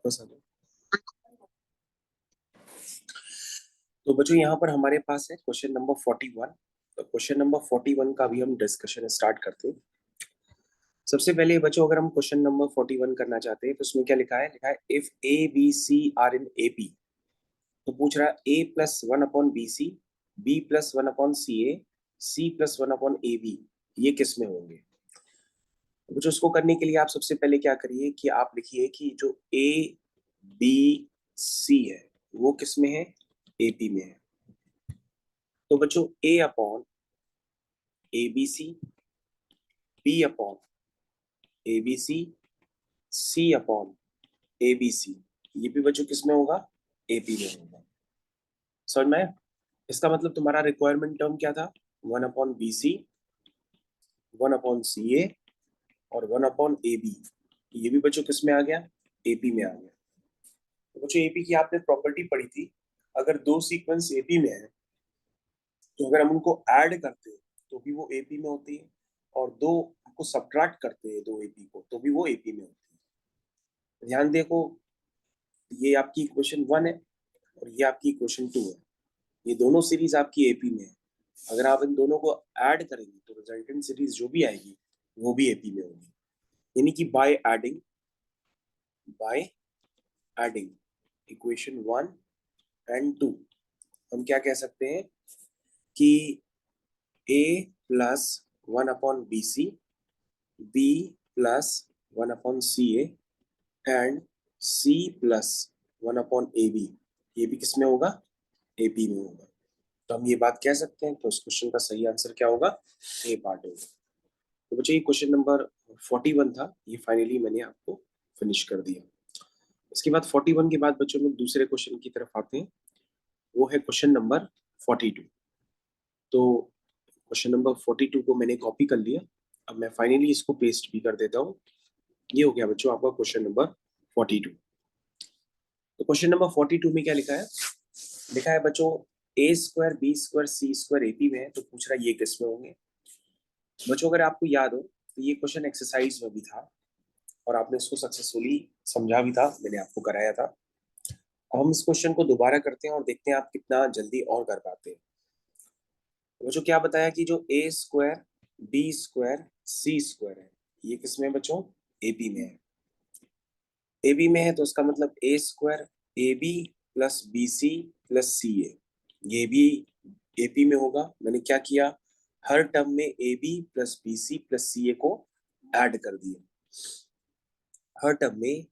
वापस आ जाओ। तो बच्चों यहाँ पर हमारे पास है क्वेश्चन नंबर 41। तो क्वेश्चन नंबर 41 का भी हम डिस्कशन स्टार्ट करते हैं। सबसे पहले बच्चों अगर हम क्वेश्चन नंबर 41 करना चाहते हैं तो उसमें क्या लिखा है if a b c are in A P. तो पूछ रहा है a plus one upon B c, b plus one upon C a, c plus one upon a b, ये किस में होंगे। तो बच्चों उसको करने के लिए आप सबसे पहले क्या करिए कि आप लिखिए कि जो ए बी सी है वो किस में है, ए पी में है। तो बच्चों a upon a b c, b upon a b c, c upon a b c, ये भी बच्चों किस में होगा, ए पी में होगा। समझ में आया? इसका मतलब तुम्हारा रिक्वायरमेंट टर्म क्या था, one upon B C, one upon C A और वन अपॉन ए बी। ये भी बच्चों किस में आ गया, एपी में आ गया। तो बच्चों एपी की आपने प्रॉपर्टी पढ़ी थी, अगर दो सीक्वेंस एपी में है तो अगर हम उनको ऐड करते हैं तो भी वो एपी में होती है, और दो को सब्ट्रैक्ट करते हैं दो एपी को तो भी वो एपी में होती है। ध्यान देखो, ये आपकी इक्वेशन 1 है और ये आपकी इक्वेशन 2 है। ये दोनों सीरीज आपकी एपी में है। अगर आप इन दोनों को ऐड करेंगे तो रिजल्टेंट सीरीज जो भी आएगी वो भी एपी में होगी। यानी कि बाय एडिंग इक्वेशन 1 एंड 2 हम क्या कह सकते हैं कि a plus one upon B c, b plus one upon C a and c plus one upon a b, ये भी किसमें होगा, ए पी में होगा। तो हम ये बात कह सकते हैं। तो इस क्वेश्चन का सही आंसर क्या होगा, ए पार्ट होगा। तो बच्चों ये क्वेश्चन नंबर 41 था, ये फाइनली मैंने आपको फिनिश कर दिया। इसके बाद 41 के बाद बच्चों लोग दूसरे क्वेश्चन की तरफ आते हैं, वो है क्वेश्चन नंबर 42। तो क्वेश्चन नंबर 42 को मैंने कॉपी कर लिया, अब मैं फाइनली इसको पेस्ट भी कर देता हूँ। ये हो गया बच्चों आपका क्वेश्चन नंबर 42। तो क्वेश्चन नंबर 42 में क्या लिखा है बच्चों, ए स्क्वायर बी स्क्वायर सी स्क्वायर एपी में है। तो पूछ रहा है ये किस में होंगे। बच्चों अगर आपको याद हो तो ये क्वेश्चन एक्सरसाइज में भी था और आपने इसको सक्सेसफुली समझा भी था, मैंने आपको कराया था। अब हम इस क्वेश्चन को दोबारा करते हैं और देखते हैं आप कितना जल्दी और कर पाते हैं। बच्चों क्या बताया कि जो ए स्क्वायर बी स्क्वायर सी स्क्वायर है ये किसमें है बच्चों, एपी में है। एबी में है तो उसका मतलब A square A B plus B C plus C A, ये भी एपी में होगा। मैंने क्या किया, हर टर्म में A B plus B C plus C A को ऐड कर दिया। हर टर्म में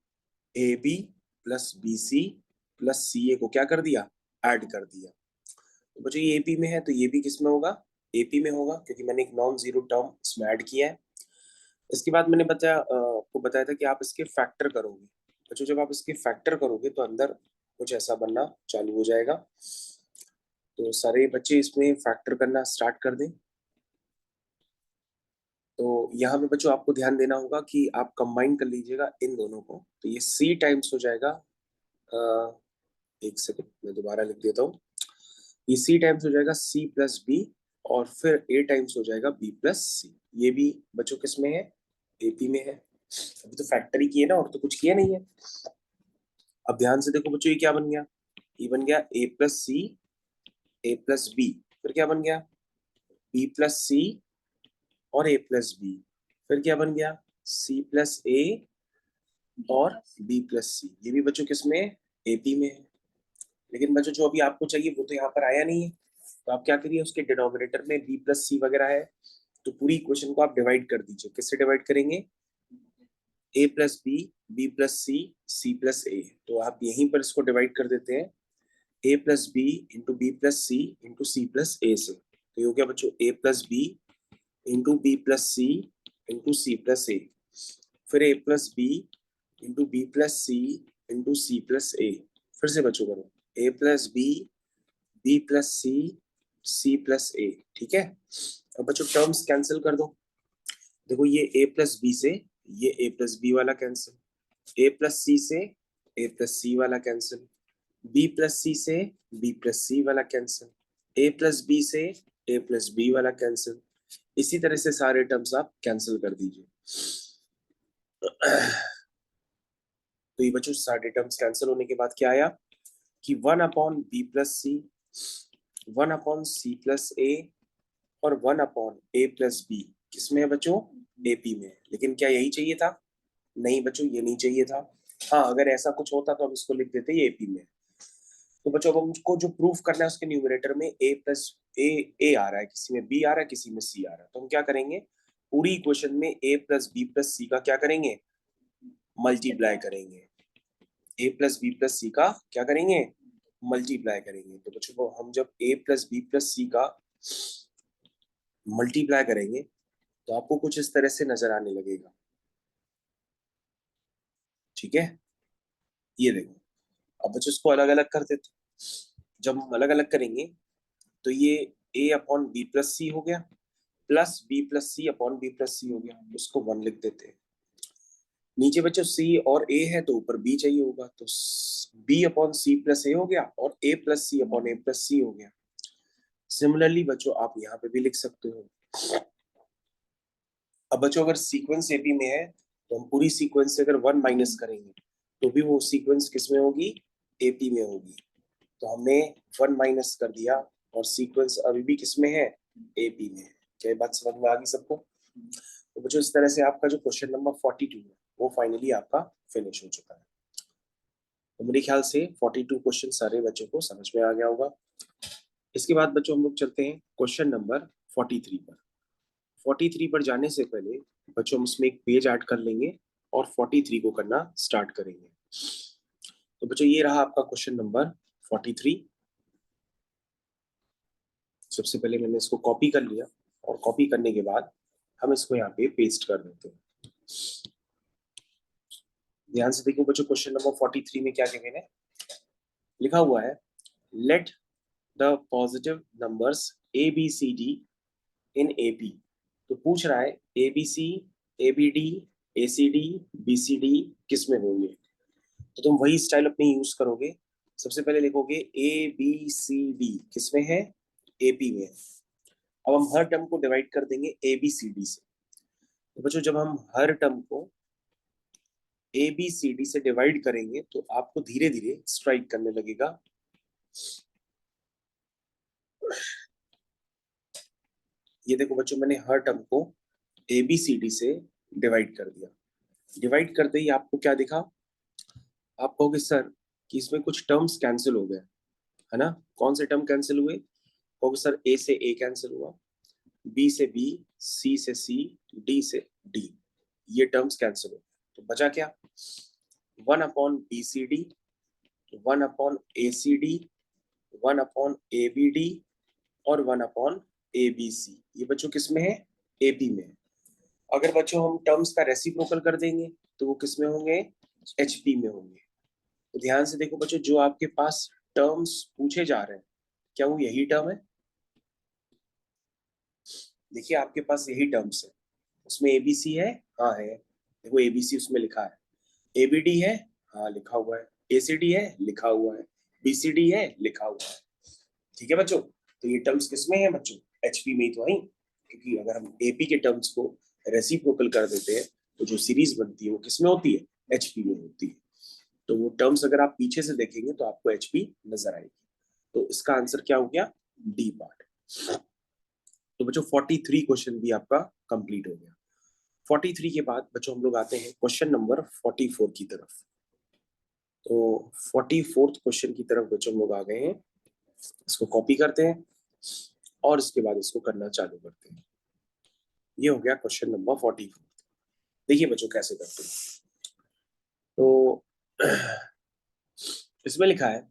A B plus B C plus C A को क्या कर दिया, ऐड कर दिया। तो बच्चों ये एपी में है तो ये भी किस में होगा, एपी में होगा, क्योंकि मैंने एक नॉन जीरो टर्म इसमें ऐड किया है। इसके बाद मैंने आपको बताया था कि आप इसके फैक्टर करोगे। बच्चों जब आप इसके फैक्टर करोगे तो अंदर कुछ ऐसा बनना चालू हो जाएगा। तो सारे बच्चे इसमें फैक्टर करना स्टार्ट कर दें। तो यहाँ पे बच्चों आपको ध्यान देना होगा कि आप कंबाइन कर लीजिएगा इन दोनों को। तो ये सी टाइम्स हो जाएगा, एक सेकेंड मैं दोबारा लिख देता हूँ। ये सी टाइम्स हो जाएगा सी प्लस बी, और फिर ए टाइम्स हो जाएगा बी प्लस सी। ये भी बच्चों किस में है, एपी में है। अभी तो फैक्टरी की है ना, और तो कुछ किया नहीं है। अब ध्यान से देखो बच्चों, ये क्या बन गया, ये बन गया ए प्लस सी, ए प्लस बी, फिर क्या बन गया, बी प्लस सी और ए प्लस बी, फिर क्या बन गया, सी प्लस ए और बी प्लस सी। ये भी बच्चों किस में है, एपी में है। लेकिन बच्चों जो अभी आपको चाहिए वो तो यहाँ पर आया नहीं है। तो आप क्या करिए, उसके डिनोमिनेटर में बी प्लस सी वगैरह है, तो पूरी इक्वेशन को आप डिवाइड कर दीजिए। किससे डिवाइड करेंगे, A plus B, B plus C, C plus A. तो आप यहीं पर इसको डिवाइड कर देते हैं, A plus B into B plus C into C plus A से। तो ये हो गया बच्चों A plus B into B plus C into C plus A, फिर A plus B into B plus C into C plus A. फिर से बच्चों करो, A plus B, B plus C, C plus ए। ठीक है, अब बच्चों टर्म्स कैंसिल कर दो। देखो ये ए प्लस बी से ये ए प्लस बी वाला कैंसिल, ए प्लस सी से ए प्लस सी वाला कैंसिल, बी प्लस सी से बी प्लस सी वाला कैंसिल, ए प्लस बी से ए प्लस बी वाला कैंसिल। इसी तरह से सारे टर्म्स आप कैंसिल कर दीजिए। तो तो ये बच्चों सारे टर्म्स कैंसिल होने के बाद क्या आया कि 1/b प्लस सी, 1/c प्लस ए और 1/a प्लस बी किसमें है बच्चों? एपी में। लेकिन क्या यही चाहिए था? नहीं बच्चों, ये नहीं चाहिए था। हाँ, अगर ऐसा कुछ होता तो हम इसको लिख देते ये एपी में। तो बच्चों अब हमको जो प्रूफ करना है उसके न्यूमरेटर में ए प्लस ए आ रहा है, किसी में बी आ रहा है, किसी में सी आ रहा है। तो हम क्या करेंगे, पूरी इक्वेशन में ए प्लस बी प्लस सी का क्या करेंगे? मल्टीप्लाई करेंगे। ए प्लस बी प्लस सी का क्या करेंगे? मल्टीप्लाई करेंगे। तो बच्चों हम जब ए प्लस बी प्लस सी का मल्टीप्लाई करेंगे तो आपको कुछ इस तरह से नजर आने लगेगा। ठीक है, ये देखो। अब बच्चों इसको अलग अलग कर देते। जब हम अलग अलग करेंगे तो ये a upon B plus C हो गया, plus B plus C upon B plus C हो गया। उसको 1 लिख देते हैं। नीचे बच्चों c और a है तो ऊपर b चाहिए होगा, तो b upon C plus A हो गया और a plus C upon A plus C हो गया। सिमिलरली बच्चों आप यहाँ पे भी लिख सकते हो। अब बच्चों अगर सीक्वेंस एपी में है तो हम पूरी सीक्वेंस से अगर 1 माइनस करेंगे तो भी वो सीक्वेंस किस में होगी? एपी में होगी। तो हमने 1 माइनस कर दिया और सीक्वेंस अभी भी किस में है? एपी में। क्या बात समझ में आ गई सबको? तो बच्चों इस तरह से आपका जो क्वेश्चन नंबर 42 है वो फाइनली आपका फिनिश हो चुका है। तो मेरे ख्याल से 42 क्वेश्चन सारे बच्चों को समझ में आ गया होगा। इसके बाद बच्चों हम लोग चलते हैं क्वेश्चन नंबर 43 पर। 43 पर जाने से पहले बच्चों हम इसमें एक पेज ऐड कर लेंगे और 43 को करना स्टार्ट करेंगे। तो बच्चों ये रहा आपका क्वेश्चन नंबर 43। सबसे पहले मैंने इसको कॉपी कर लिया और कॉपी करने के बाद हम इसको यहाँ पे पेस्ट कर देते हैं। ध्यान से देखो बच्चों, क्वेश्चन नंबर 43 में क्या गिवन है? लिखा हुआ है let the positive numbers a b c d in AP. तो पूछ रहा है a b c, a b d, a c d, b c d किस में होंगे। तो तुम वही स्टाइल अपनी यूज करोगे। सबसे पहले लिखोगे ए बी सी डी किस में है? एपी में। अब हम हर टर्म को डिवाइड कर देंगे ए बी सी डी से। तो बच्चों जब हम हर टर्म को ए बी सी डी से डिवाइड करेंगे तो आपको धीरे धीरे स्ट्राइक करने लगेगा। ये देखो बच्चों, मैंने हर टर्म को ए बी सी डी से डिवाइड कर दिया। डिवाइड करते ही आपको क्या दिखा? आप कहोगे सर कि इसमें कुछ टर्म्स कैंसिल हो गए, है ना? कौन से टर्म कैंसिल हुए? कहोगे सर ए से ए कैंसिल हुआ, बी से बी, सी से सी, डी से डी, ये टर्म्स कैंसिल हो गए। तो बचा क्या? 1/bcd, 1/acd, 1/abd और 1/abc। ये बच्चों किस में है? एपी में। अगर बच्चों हम टर्म्स का रेसिप्रोकल कर देंगे तो वो किस में होंगे? एचपी में होंगे। तो ध्यान से देखो बच्चों, जो आपके पास टर्म्स पूछे जा रहे हैं क्या वो यही टर्म है? देखिए आपके पास यही टर्म्स है। उसमें एबीसी है, हाँ है। देखो एबीसी उसमें लिखा है। एबीडी है, हाँ लिखा हुआ है। एसीडी है, लिखा हुआ है। बीसीडी है, लिखा हुआ है। ठीक है बच्चों, तो ये टर्म्स किसमें है बच्चों? एचपी में ही तो है। क्योंकि अगर हम एपी के टर्म्स को रेसिप्रोकल कर देते हैं तो जो सीरीज बनती है वो किसमें होती है? एचपी में होती है। तो वो टर्म्स अगर आप पीछे से देखेंगे तो आपको एचपी नजर आएगी। तो इसका आंसर क्या हो गया? D part. तो बच्चों 43 क्वेश्चन भी आपका कंप्लीट हो गया। 43 के बाद बच्चों हम लोग आते हैं क्वेश्चन नंबर 44 की तरफ। तो 44th क्वेश्चन की तरफ बच्चों हम लोग आ गए हैं। इसको कॉपी करते हैं और इसके बाद इसको करना चालू करते हैं। ये हो गया क्वेश्चन नंबर 44। देखिए बच्चों कैसे करते हैं। तो इसमें लिखा है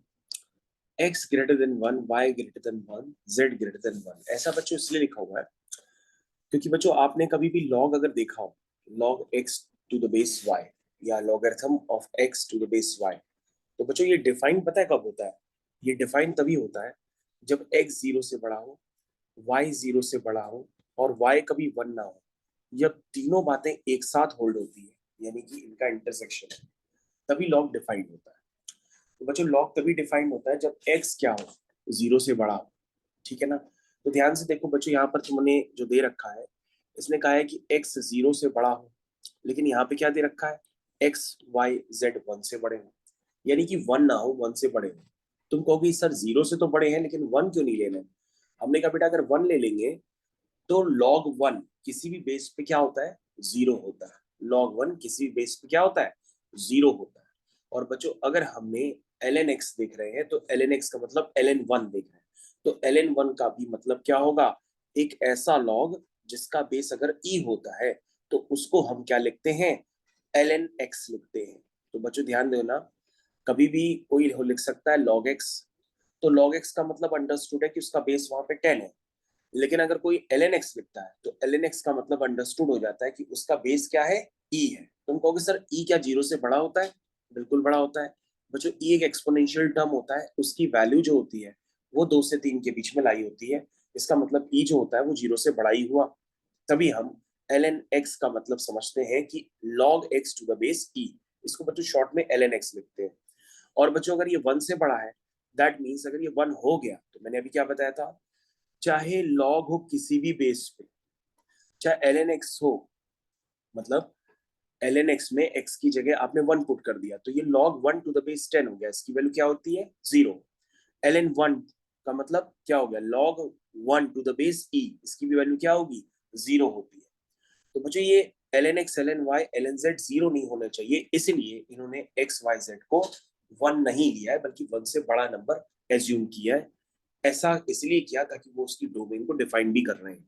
x greater than 1, y greater than 1, z greater than 1। ऐसा बच्चों इसलिए लिखा हुआ है क्योंकि बच्चों आपने कभी भी लॉग अगर देखा हो, log x to the base y या logarithm of x to the base y, तो बच्चों ये डिफाइन पता है कब होता है? ये डिफाइन तभी होता है जब x 0 से बड़ा हो, y 0 से बड़ा हो और y कभी 1 ना हो। जब तीनों बातें एक साथ होल्ड होती है यानी कि इनका इंटरसेक्शन है, तभी लॉग डिफाइन होता है। तो बच्चों लॉग तभी डिफाइन होता है जब x क्या हो? 0 से बड़ा हो। ठीक है ना? तो ध्यान से देखो बच्चों, यहाँ पर तुमने जो दे रखा है, इसने कहा है कि x 0 से बड़ा हो, लेकिन यहाँ पे क्या दे रखा है? एक्स वाई जेड 1 से बड़े हो, यानी कि 1 ना हो 1 से बड़े हो। तुम कहोगे सर 0 से तो बड़े हैं लेकिन 1 क्यों नहीं लेना है? हमने कहा बेटा अगर 1 ले लेंगे तो log 1 किसी भी बेस पे क्या होता है? 0 होता है। log 1 किसी भी बेस पे क्या होता है? 0 होता है। और बच्चों अगर हमने ln x देख रहे हैं तो ln x का मतलब ln 1 देख रहे हैं, तो ln 1 का भी मतलब क्या होगा? एक ऐसा log जिसका बेस अगर e होता है तो उसको हम क्या लिखते हैं? ln x लिखते हैं। तो बच्चों ध्यान देना, कभी भी कोई लिख सकता है log x, तो log x का मतलब अंडरस्टूड है कि उसका बेस वहां पे 10 है। लेकिन अगर कोई ln x लिखता है तो ln x का मतलब अंडरस्टूड हो जाता है कि उसका बेस क्या है? e है। तुम कहोगे सर e क्या 0 से बड़ा होता है? बिल्कुल बड़ा होता है। बच्चों e एक एक्सपोनेंशियल टर्म होता है, उसकी वैल्यू जो होती है वो 2 से 3 के बीच में लाई होती है। इसका मतलब e जो होता है वो 0 से बड़ा ही हुआ। तभी हम ln x का मतलब समझते हैं कि log x to the base e। इसको बच्चों शॉर्ट में ln x लिखते हैं। और बच्चों अगर ये 1 से बड़ा है, दैट मीन्स अगर ये 1 हो गया, तो मैंने अभी क्या बताया था, चाहे log हो किसी भी बेस पे, चाहे ln x हो, मतलब ln x में x की जगह आपने 1 पुट कर दिया तो ये log 1 टू द बेस 10 हो गया, इसकी वैल्यू क्या होती है? 0। ln 1 का मतलब क्या हो गया? log 1 to the base e, इसकी भी वैल्यू क्या होगी? 0 होती है। तो बच्चों ये ln x, ln y, ln z 0 नहीं होना चाहिए, इसलिए इन्होंने x y z को 1 नहीं लिया है बल्कि 1 से बड़ा नंबर एज्यूम किया है। ऐसा इसलिए किया ताकि वो उसकी डोमेन को डिफाइन भी कर रहे हैं।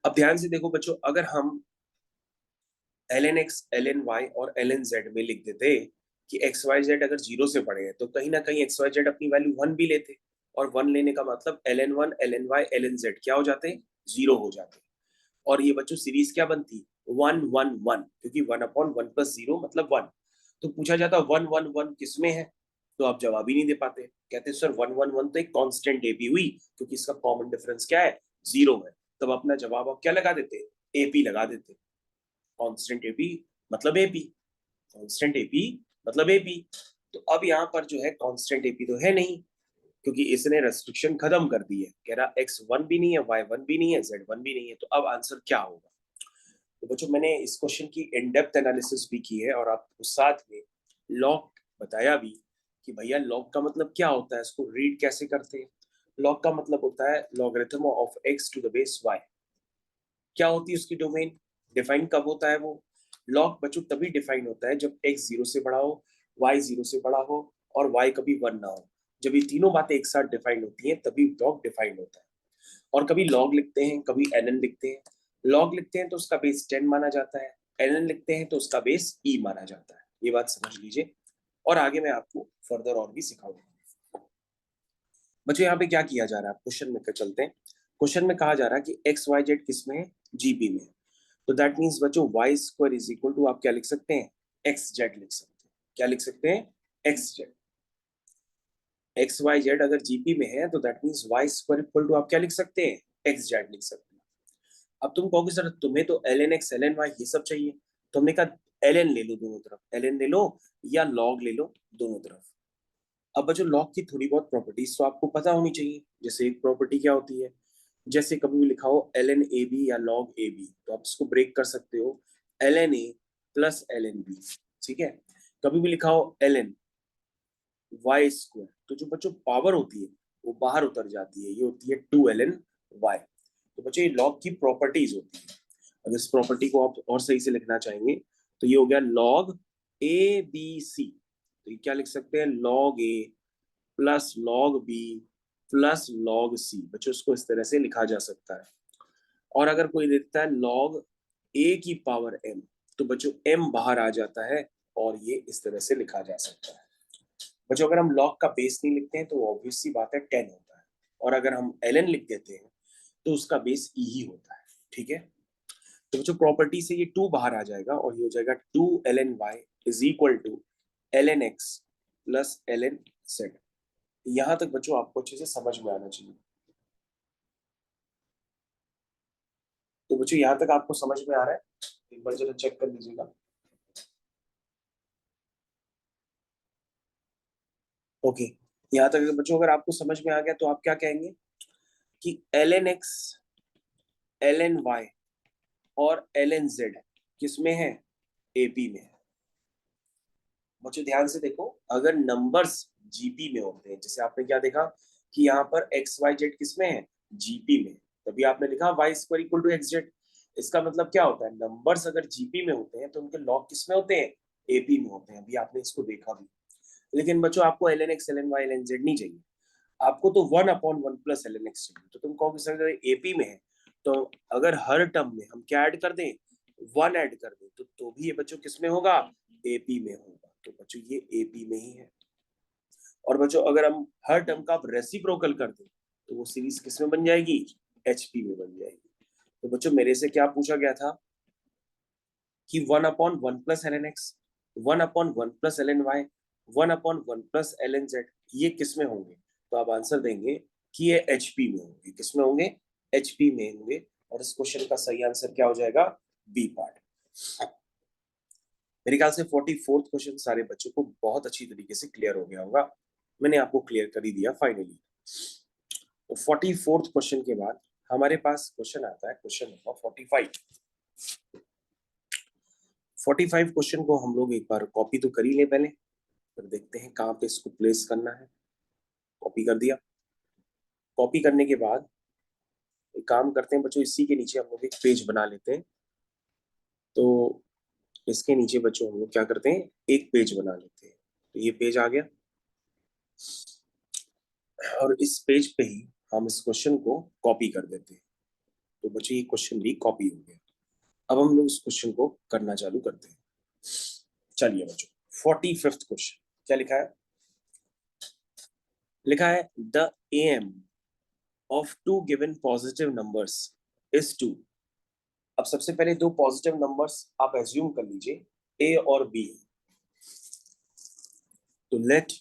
अब ध्यान से देखो बच्चों, अगर हम ln x, ln y और ln z में लिख देते कि एक्स वाई जेड अगर 0 से बड़े हैं तो कहीं ना कहीं एक्स वाई जेड अपनी वैल्यू 1 भी लेते, और 1 लेने का मतलब ln 1, ln y, ln z क्या हो जाते? 0 हो जाते। और ये बच्चों सीरीज क्या बनती? 1 1 1, क्योंकि 1/1 + 0 मतलब 1। तो पूछा जाता 1 1 1 किस में है, तो आप जवाब ही नहीं दे पाते, कहते सर 1 1 1 तो एक कांस्टेंट एपी हुई, क्योंकि इसका कॉमन डिफरेंस क्या है? 0 है। तब अपना जवाब आप क्या लगा देते? एपी लगा देते। कांस्टेंट एपी मतलब एपी, कांस्टेंट एपी मतलब एपी। तो अब यहाँ पर जो है कांस्टेंट एपी तो है नहीं, क्योंकि इसने रेस्ट्रिक्शन खत्म कर दी है, कह रहा x1 भी नहीं है, y1 भी नहीं है, z1 भी नहीं है। तो अब आंसर क्या होगा? तो बच्चों मैंने इस क्वेश्चन की इन डेप्थ एनालिसिस भी की है और आपको साथ में लॉग बताया भी कि भैया लॉग का मतलब क्या होता है, इसको रीड कैसे करते हैं। लॉग का मतलब होता है logarithm of x to the base y। क्या होती है उसकी डोमेन? डिफाइन कब होता है वो? लॉग बच्चों तभी डिफाइन होता है जब x 0 से बड़ा हो, y 0 से बड़ा हो और y कभी 1 ना हो। जब ये तीनों बातें एक साथ डिफाइन होती हैं तभी लॉग डिफाइन होता है। और कभी लॉग लिखते हैं, कभी ln लिखते हैं। लॉग लिखते हैं तो उसका बेस 10 माना जाता है, ln लिखते हैं तो उसका बेस e माना जाता है। ये बात समझ लीजिए और आगे मैं आपको फर्दर और भी सिखाऊंगा। बच्चों यहाँ पे क्या किया जा रहा है, क्वेश्चन में चलते हैं। क्वेश्चन में कहा जा रहा है कि एक्स वाई जेड किस में है? जीपी में। तो दैट मीन्स बच्चों y square is equal to आप क्या लिख सकते हैं? एक्स जेड लिख सकते हैं। क्या लिख सकते हैं? X z. X y z अगर जीपी में है तो that means y square equal to आप क्या लिख सकते हैं? एक्स जेड लिख सकते हैं। अब तुम कहोगे सर तुम्हें तो ln x ln y ये सब चाहिए, तो हमने कहा ln ले लो दोनों तरफ, ln ले लो या log ले लो दोनों तरफ। अब बच्चों लॉग की थोड़ी बहुत प्रॉपर्टीज तो आपको पता होनी चाहिए। जैसे एक प्रॉपर्टी क्या होती है, जैसे कभी भी लिखा हो ln ए बी या log ए बी, तो आप इसको ब्रेक कर सकते हो ln ए प्लस ln बी। ठीक है। कभी भी लिखा हो ln वाई स्क्वायर, तो जो बच्चों पावर होती है वो बाहर उतर जाती है, ये होती है 2ln वाई। तो बच्चों ये लॉग की प्रॉपर्टीज होती है। अगर इस प्रॉपर्टी को आप और सही से लिखना चाहेंगे तो ये हो गया log ए बी सी। तो ये क्या लिख सकते हैं? log A plus log b plus log c। बच्चों इसको इस तरह से लिखा जा सकता है। और अगर कोई देता है log a की पावर m, तो बच्चों m बाहर आ जाता है और ये इस तरह से लिखा जा सकता है। बच्चों अगर हम log का बेस नहीं लिखते हैं तो ऑब्वियस सी बात है 10 होता है, और अगर हम ln लिख देते हैं तो उसका बेस e ही होता है। ठीक है। तो बच्चों प्रॉपर्टी से ये 2 बाहर आ जाएगा और ये हो जाएगा 2ln y is equal to ln x plus ln z। यहां तक बच्चों आपको अच्छे से समझ में आना चाहिए। तो बच्चों यहां तक आपको समझ में आ रहा है? एक बार जरा चेक कर लीजिएगा। ओके। यहाँ तक बच्चों अगर आपको समझ में आ गया तो आप क्या कहेंगे कि ln x, ln y और ln z किस में है? एपी में है। बच्चों ध्यान से देखो, अगर नंबर्स जीपी में होते हैं, जैसे आपने क्या देखा कि यहाँ पर एक्स वाई जेड किसमें है, जीपी में, तभी आपने लिखा y square equal to x z. इसका मतलब क्या होता है, नंबर्स अगर जीपी में होते हैं तो उनके लॉग किसमें होते हैं, एपी में होते हैं। अभी आपने इसको देखा भी। लेकिन बच्चों आपको l n x l n y l n z नहीं चाहिए, आपको तो 1/1 + ln x चाहिए। तो तुम कहोगे सर एपी में है, तो अगर हर टर्म में हम क्या ऐड कर दें, 1 ऐड कर दें, तो भी ये बच्चों किस में होगा, एपी में होगा। तो बच्चों ये एपी में ही है। और बच्चों अगर हम हर टर्म का रेसिप्रोकल कर दें तो वो सीरीज किस में बन जाएगी, एचपी में बन जाएगी। तो बच्चों मेरे से क्या पूछा गया था कि 1/1 + ln x, 1/1 + ln y, 1/1 + ln z, ये किस में होंगे। तो आप आंसर देंगे कि ये एचपी में होंगे। किस में होंगे, एचपी में होंगे। और इस क्वेश्चन का सही आंसर क्या हो जाएगा, बी पार्ट। मेरे ख्याल से 44th क्वेश्चन सारे बच्चों को बहुत अच्छी तरीके से क्लियर हो गया होगा। मैंने आपको क्लियर कर ही दिया फाइनली। तो 44th क्वेश्चन के बाद हमारे पास क्वेश्चन आता है क्वेश्चन नंबर 45। 45 क्वेश्चन को हम लोग एक बार कॉपी तो कर ही ले पहले, फिर देखते हैं कहाँ पे इसको प्लेस करना है। कॉपी कर दिया। कॉपी करने के बाद एक काम करते हैं बच्चों, इसी के नीचे हम लोग एक पेज बना लेते हैं। तो इसके नीचे बच्चों हम लोग क्या करते हैं, एक पेज बना लेते हैं। तो ये पेज आ गया और इस पेज पे ही हम इस क्वेश्चन को कॉपी कर देते हैं। तो बच्चों ये क्वेश्चन भी कॉपी हो गया। अब हम लोग इस क्वेश्चन को करना चालू करते हैं। चलिए बच्चों 45th क्वेश्चन क्या लिखा है, लिखा है the M of two given positive numbers is 2। अब सबसे पहले दो पॉजिटिव नंबर्स आप एज्यूम कर लीजिए, ए और बी। तो let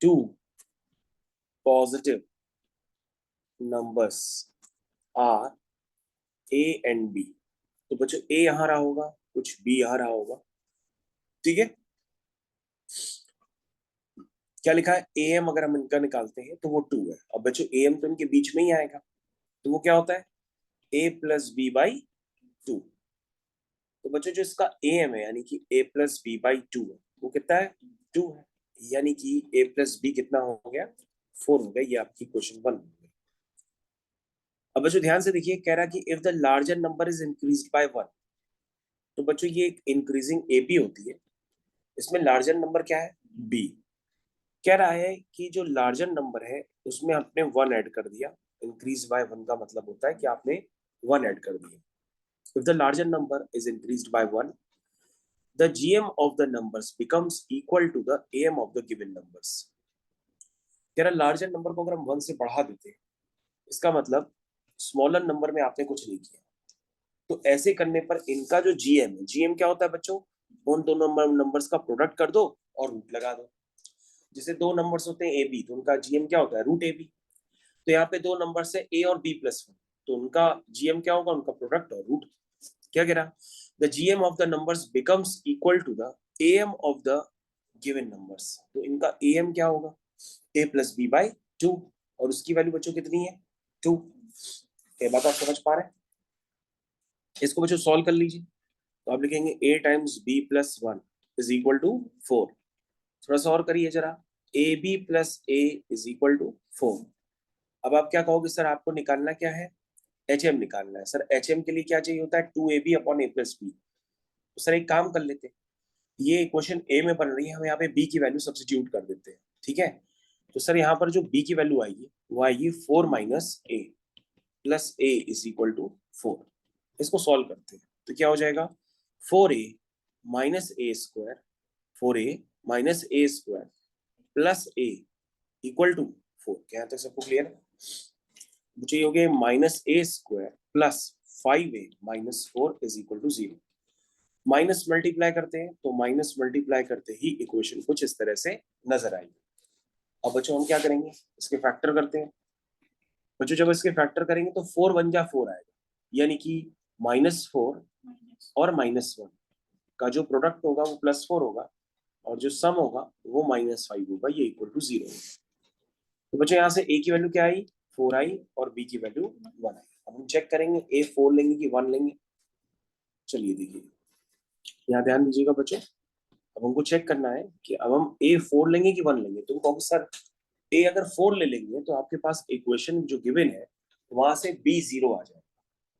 two positive numbers are a and b. तो बच्चों ए यहां रहा होगा, कुछ बी यहां रहा होगा, ठीक है। क्या लिखा है, ए एम अगर हम इनका निकालते हैं तो वो 2 है। अब बच्चों ए एम तो इनके बीच में ही आएगा, तो वो क्या होता है, a + b/2। तो बच्चों जो इसका ए एम है यानी कि a + b/2 है, वो कितना है, 2 है। यानी कि a + b कितना हो गया, 4 हो गया। ये आपकी क्वेश्चन 1 हो गया। अब बच्चों ध्यान से देखिए, कह रहा कि if the larger number is increased by 1। तो बच्चों ये एक इंक्रीजिंग एपी होती है, इसमें लार्जर नंबर क्या है, बी। कह रहा है कि जो लार्जर नंबर है उसमें आपने 1 ऐड कर दिया। इंक्रीज बाय 1 का मतलब होता है कि आपने 1 ऐड कर दिया। If the larger number is increased by 1, the GM of the numbers becomes equal to the AM of the given numbers। कह रहा लार्जर नंबर को अगर हम 1 से बढ़ा देते हैं, इसका मतलब स्मॉलर नंबर में आपने कुछ नहीं किया। तो ऐसे करने पर इनका जो जीएम है, जीएम क्या होता है बच्चों, उन दोनों नंबर्स का प्रोडक्ट कर दो और रूट लगा दो। जैसे दो नंबर्स होते हैं ए बी, तो उनका जीएम क्या होता है, रूट ए बी। तो यहाँ पे दो नंबर्स है ए और b+1, तो उनका जीएम क्या होगा, उनका प्रोडक्ट और रूट। क्या कह रहा, the GM of the numbers becomes equal to the AM of the given numbers. तो इनका एएम क्या होगा, a + b/2, और उसकी वैल्यू बच्चों कितनी है, 2। ये बात आप समझ पा रहे हैं। इसको बच्चों सॉल्व कर लीजिए। तो आप लिखेंगे a × b+1 = 4। थोड़ा सा और करिए जरा, ab + a = 4। अब आप क्या कहोगे, सर आपको निकालना क्या है, एच एम निकालना है। सर एच एम के लिए क्या चाहिए होता है, 2ab/a+b। तो सर एक काम कर लेते हैं, ये इक्वेशन ए में बन रही है, हम यहाँ पे बी की वैल्यू सब्स्टिट्यूट कर देते हैं, ठीक है। तो सर यहाँ पर जो बी की वैल्यू आएगी वो आएगी 4 - a + a = 4। इसको सॉल्व करते हैं तो क्या हो जाएगा, 4a - a², 4a - a² + a = 4। क्या यहाँ तक सबको क्लियर है। मुझे ये हो गया -a² + 5a - 4 = 0। माइनस मल्टीप्लाई करते हैं तो माइनस मल्टीप्लाई करते ही इक्वेशन कुछ इस तरह से नजर आएगी। अब बच्चों हम क्या करेंगे, इसके फैक्टर करते हैं। बच्चों जब इसके फैक्टर करेंगे तो 4 × 1 = 4 आएगा, यानी कि -4 और -1 का जो प्रोडक्ट होगा वो +4 होगा, और जो सम होगा वो -5 होगा, ये = 0 होगा। तो बच्चों यहाँ से a की वैल्यू क्या आई, 4 आई, और b की वैल्यू 1 आई। अब हम चेक करेंगे a 4 लेंगे कि 1 लेंगे। चलिए देखिए, यहाँ ध्यान दीजिएगा बच्चों, अब हमको चेक करना है कि अब हम ए 4 लेंगे कि 1 लेंगे। तुम कहोगे सर ए अगर 4 ले लेंगे तो आपके पास इक्वेशन जो गिवन है वहां से बी 0 आ जाएगा।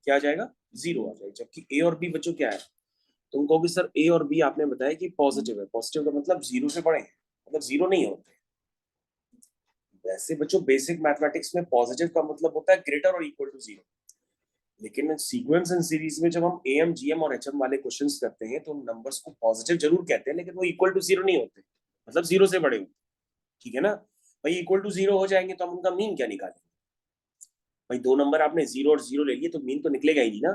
क्या आ जाएगा? 0 आ जाएगा। जबकि ए और बी बच्चों क्या है? तुम कहोगे सर ए और बी आपने बताया कि पॉजिटिव है। पॉजिटिव का मतलब 0 से बड़े हैं, मतलब 0 नहीं होते। वैसे बच्चों बेसिक मैथमेटिक्स में पॉजिटिव का मतलब होता है ग्रेटर और इक्वल टू 0। लेकिन सीक्वेंस एंड सीरीज में जब हम एम जीएम और एचएम वाले क्वेश्चंस करते हैं तो नंबर्स को पॉजिटिव जरूर कहते हैं, लेकिन वो इक्वल टू 0 नहीं होते, मतलब 0 से बड़े होते। ठीक है ना भाई? इक्वल टू 0 हो जाएंगे तो हम उनका मीन क्या निकालेंगे? भाई दो नंबर आपने 0 और 0 ले लिए तो मीन तो निकलेगा ही नहीं ना।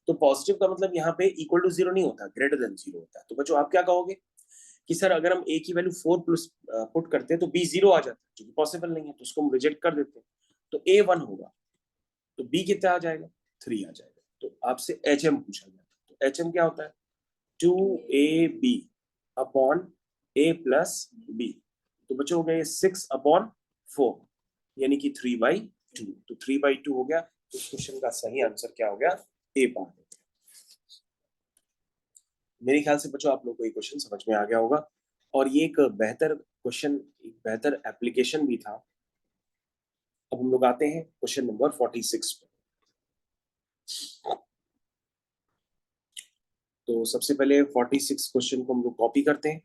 तो पॉजिटिव का मतलब यहाँ पे इक्वल टू 0 नहीं होता, ग्रेटर देन 0 होता है। तो बच्चों आप क्या कहोगे कि सर अगर हम ए की वैल्यू 4 प्लस पुट करते हैं तो बी 0 आ जाता है, जो कि पॉसिबल नहीं है, तो उसको हम रिजेक्ट कर देते हैं। तो ए 1 होगा, तो बी कितना आ जाएगा? 3 आ जाएगा। तो आपसे एच एम पूछा गया, तो एच एम क्या होता है? 2ab upon A plus B. तो बच्चों हो गए 6/4, यानी कि 3/2। तो 3/2 हो गया। तो इस क्वेश्चन का सही आंसर क्या हो गया? ए पार्ट। मेरे ख्याल से बच्चों आप लोग को ये क्वेश्चन समझ में आ गया होगा, और ये एक बेहतर क्वेश्चन, एक बेहतर एप्लीकेशन भी था। अब हम लोग आते हैं क्वेश्चन नंबर 46 पे। तो सबसे पहले 46 क्वेश्चन को हम लोग कॉपी करते हैं,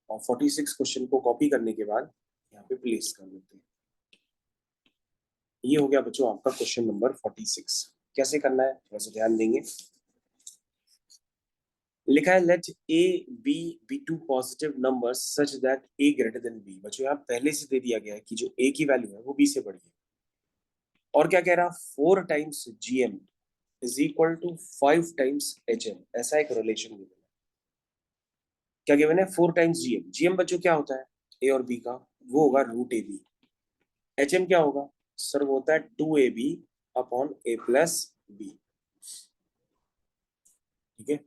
और 46 क्वेश्चन को कॉपी करने के बाद यहाँ पे प्लेस कर देते हैं। ये हो गया बच्चों आपका क्वेश्चन नंबर 46। कैसे करना है थोड़ा सा ध्यान देंगे। लिखा है let a b be two positive numbers such that a greater than b. बच्चों यहाँ पहले से दे दिया गया है कि जो ए की वैल्यू है वो बी से बड़ी है। और क्या कह रहा? 4 times GM is equal to 5 times H M. ऐसा एक रिलेशन गिवन है। क्या गिवन है? 4 टाइम्स जीएम। जीएम बच्चों क्या होता है ए और बी का? वो होगा root a b. H M क्या होगा सर? वो होता है 2ab upon A plus B. ठीक है,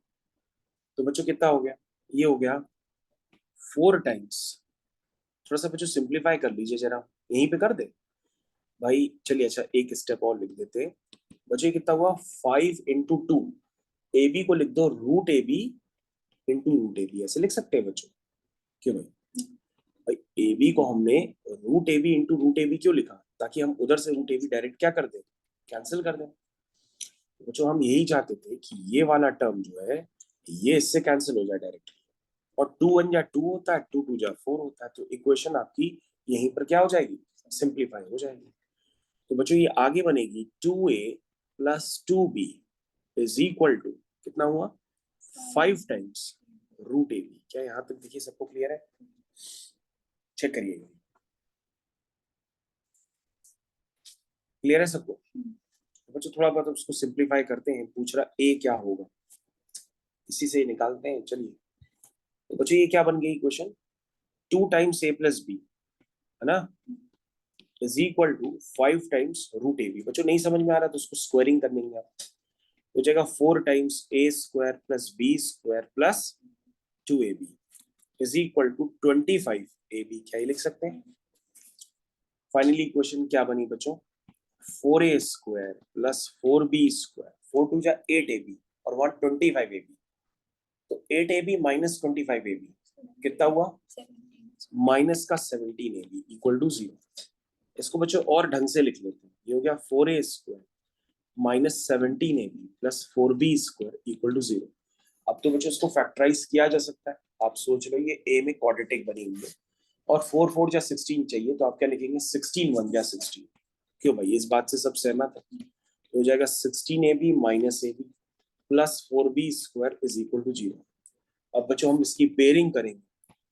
तो बच्चों कितना हो गया? ये हो गया 4 टाइम्स। थोड़ा सा बच्चों सिंप्लीफाई कर लीजिए जरा, यहीं पे कर दे भाई। चलिए अच्छा एक स्टेप और लिख देते हैं। बच्चों कितना हुआ? 5 × 2। ए बी को लिख दो root a b into root a b, ऐसे लिख सकते हैं बच्चों। क्यों भाई? भाई ए बी को हमने root a b into root a b क्यों लिखा? ताकि हम उधर से रूट ए बी डायरेक्ट क्या कर दें? कैंसिल कर दें। बच्चों हम यही चाहते थे कि ये वाला टर्म जो है ये इससे कैंसिल हो जाए डायरेक्ट। और 2 × 1 = 2 होता है, 2 × 2 = 4 होता है। तो इक्वेशन आपकी यहीं पर क्या हो जाएगी? सिंप्लीफाई हो जाएगी। तो बच्चों ये आगे बनेगी 2a + 2b is equal to कितना हुआ? 5 टाइम्स रूट ए बी। क्या यहाँ तक देखिए सबको क्लियर है? चेक करिएगा, क्लियर है सबको? तो बच्चों थोड़ा बहुत उसको सिंप्लीफाई करते हैं। पूछ रहा ए क्या होगा, इसी से ही निकालते हैं। चलिए, तो बच्चों ये क्या बन गई इक्वेशन? 2 टाइम्स a + b, है ना, is equal to 5 times root a b. बच्चों नहीं समझ में आ रहा तो उसको स्क्वायरिंग कर लेंगे आप। हो जाएगा 4 times a² + b² + 2ab is equal to 25ab। क्या ही लिख सकते हैं? फाइनली इक्वेशन क्या बनी बच्चों? 4a² + 4b², 4 × 2 = 8ab और 125ab। तो 8ab - 25ab कितना हुआ? माइनस का 17ab इक्वल टू 0। इसको बच्चों और ढंग से लिख लेते हैं। ये हो गया 4a² - 17ab + 4b² equal to 0। अब तो बच्चों इसको फैक्टराइज किया जा सकता है। आप सोच लो ये ए में क्वाड्रेटिक बनी हुई है और 4 4 × 16 चाहिए, तो आप क्या लिखेंगे? 16 1 × 16। क्यों भाई? इस बात से सब सहमत है? तो हो जाएगा 16ab - ab + 4b² is equal to 0। अब बच्चों हम इसकी पेयरिंग करेंगे,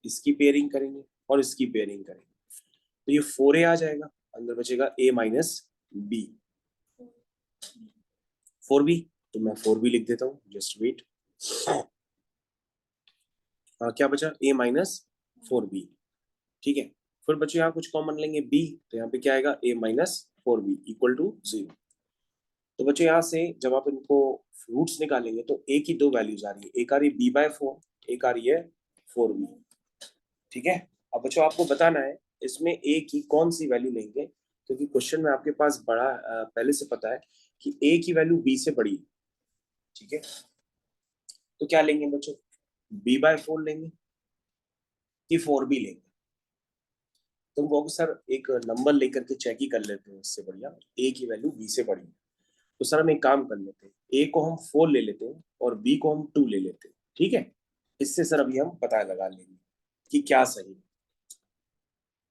इसकी पेयरिंग करेंगे और इसकी पेयरिंग करेंगे, तो ये 4a आ जाएगा, अंदर बचेगा a - b। 4b, तो मैं 4b लिख देता हूँ, जस्ट वेट। क्या बचा? a - 4b। ठीक है, फिर बच्चों यहाँ कुछ कॉमन लेंगे b, तो यहाँ पे क्या आएगा? a - 4b equal to 0। तो बच्चों यहाँ से जब आप इनको रूट्स निकालेंगे तो a की 2 वैल्यूज आ रही है, एक आ रही है b/4, एक आ रही है 4b। ठीक है, अब बच्चों आपको बताना है इसमें a की कौन सी वैल्यू लेंगे, क्योंकि क्वेश्चन में आपके पास बड़ा पहले से पता है कि a की वैल्यू b से बड़ी है। ठीक है, तो क्या लेंगे बच्चों? b/4 लेंगे कि 4b लेंगे? तुम कहोगे सर एक नंबर लेकर के चेक ही कर लेते हैं, इससे बढ़िया a की वैल्यू b से बड़ी है। तो सर हम एक काम कर लेते हैं, a को हम 4 ले लेते हैं और b को हम 2 ले लेते हैं, ठीक है? इससे सर अभी हम पता लगा लेंगे कि क्या सही है।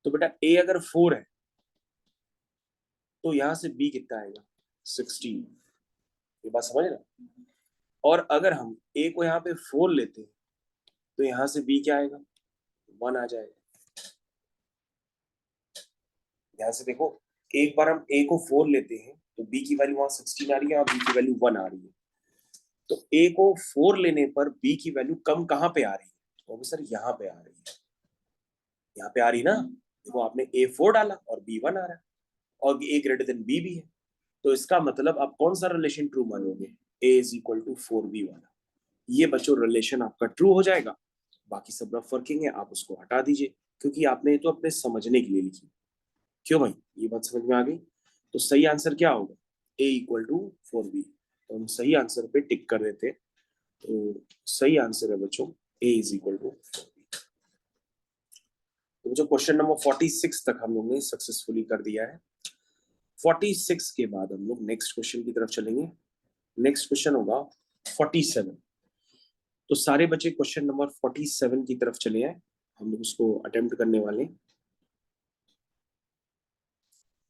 तो बेटा a अगर 4 है तो यहां से b कितना आएगा? 16। ये बात समझ रहे? और अगर हम a को यहाँ पे 4 लेते हैं तो यहां से b क्या आएगा? 1 आ जाएगा। ध्यान से देखो, एक बार हम a को 4 लेते हैं तो b की वैल्यू वहां 16 आ रही है और b की वैल्यू 1 आ रही है। तो a को 4 लेने पर b की वैल्यू कम कहां पे आ रही है? तो सर यहाँ पे आ रही है। यहाँ पे आ रही ना, देखो आपने a4 डाला और b1 आ रहा है और a ग्रेटर देन b भी है। तो इसका मतलब आप कौन सा रिलेशन ट्रू मानोगे? a is equal to 4b वाला। ये बच्चों रिलेशन आपका ट्रू हो जाएगा। बाकी सब रफ वर्किंग है, आप उसको हटा दीजिए क्योंकि आपने ये तो अपने समझने के लिए लिखी। क्यों भाई, ये बात समझ में आ गई? तो सही आंसर क्या होगा? a equal to 4b। तो हम सही आंसर पे टिक कर देते हैं। तो सही आंसर है बच्चों a is equal to 4b। तो बच्चों क्वेश्चन नंबर 46 तक हम लोग ने सक्सेसफुली कर दिया है। 46 के बाद हम लोग नेक्स्ट क्वेश्चन की तरफ चलेंगे। नेक्स्ट क्वेश्चन होगा 47। तो सारे बच्चे क्वेश्चन नंबर 47 की तरफ चले आए, हम लोग उसको अटेम्प्ट करने वाले हैं।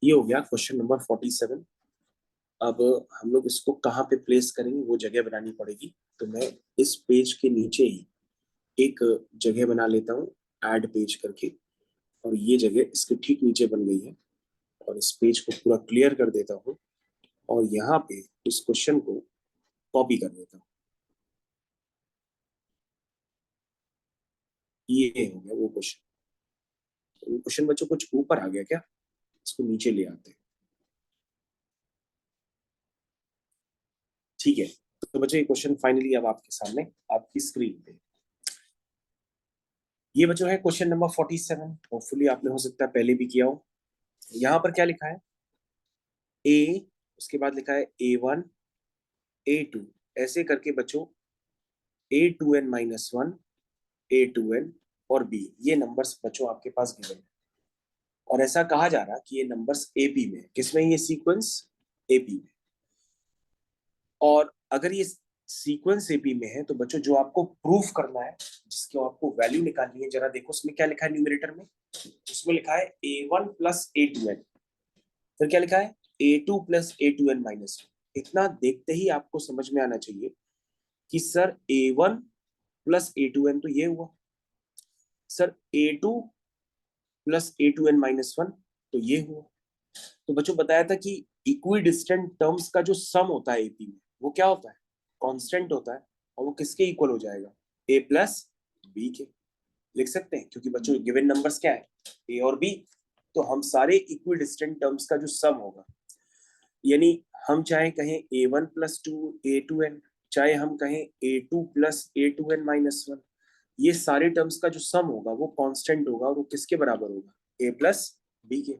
ये हो गया क्वेश्चन नंबर 47। अब हम लोग इसको कहाँ पे प्लेस करेंगे वो जगह बनानी पड़ेगी। तो मैं इस पेज के नीचे ही एक जगह बना लेता हूँ ऐड पेज करके, और ये जगह इसके ठीक नीचे बन गई है। और इस पेज को पूरा क्लियर कर देता हूँ और यहाँ पे इस क्वेश्चन को कॉपी कर देता हूँ। ये हो गया वो क्वेश्चन। तो वो क्वेश्चन बच्चों कुछ ऊपर आ गया क्या? इसको नीचे ले आते हैं, ठीक है? तो बच्चों ये क्वेश्चन फाइनली अब आपके सामने आपकी स्क्रीन पे। ये बच्चों है क्वेश्चन नंबर 47। होपफुली आपने हो सकता है पहले भी किया हो। यहाँ पर क्या लिखा है? ए, उसके बाद लिखा है A1 A2, ऐसे करके बच्चों A2n-1 A2n और B, ये नंबर्स बच्चों आपके पास गिवन है। और ऐसा कहा जा रहा कि ये नंबर्स एपी में, किसमें ये सीक्वेंस? एपी में। और अगर ये सीक्वेंस एपी में है तो बच्चों जो आपको प्रूफ करना है, जिसको आपको वैल्यू निकालनी है, जरा देखो उसमें क्या लिखा है न्यूमरेटर में। उसमें लिखा है A1 प्लस A2n। फिर क्या लिखा है? A2 plus A2n-1। इतना देखते ही आपको समझ में आना चाहिए कि सर A1 प्लस A2n तो ये हुआ, सर A2 प्लस A2n-1 तो ये हुआ। तो बच्चों बताया था कि इक्विडिस्टेंट टर्म्स का जो सम होता है एपी में वो क्या होता है? कांस्टेंट होता है। और वो किसके इक्वल हो जाएगा? a प्लस बी के। लिख सकते हैं क्योंकि बच्चों गिवन नंबर्स क्या है? a और b। तो हम सारे इक्विडिस्टेंट टर्म्स का जो सम होगा, यानी हम चाहे कहें A1 प्लस 2 A2n, चाहे हम कहें A2 प्लस A2n-1, ये सारे टर्म्स का जो सम होगा वो कांस्टेंट होगा और वो किसके बराबर होगा? a प्लस बी के।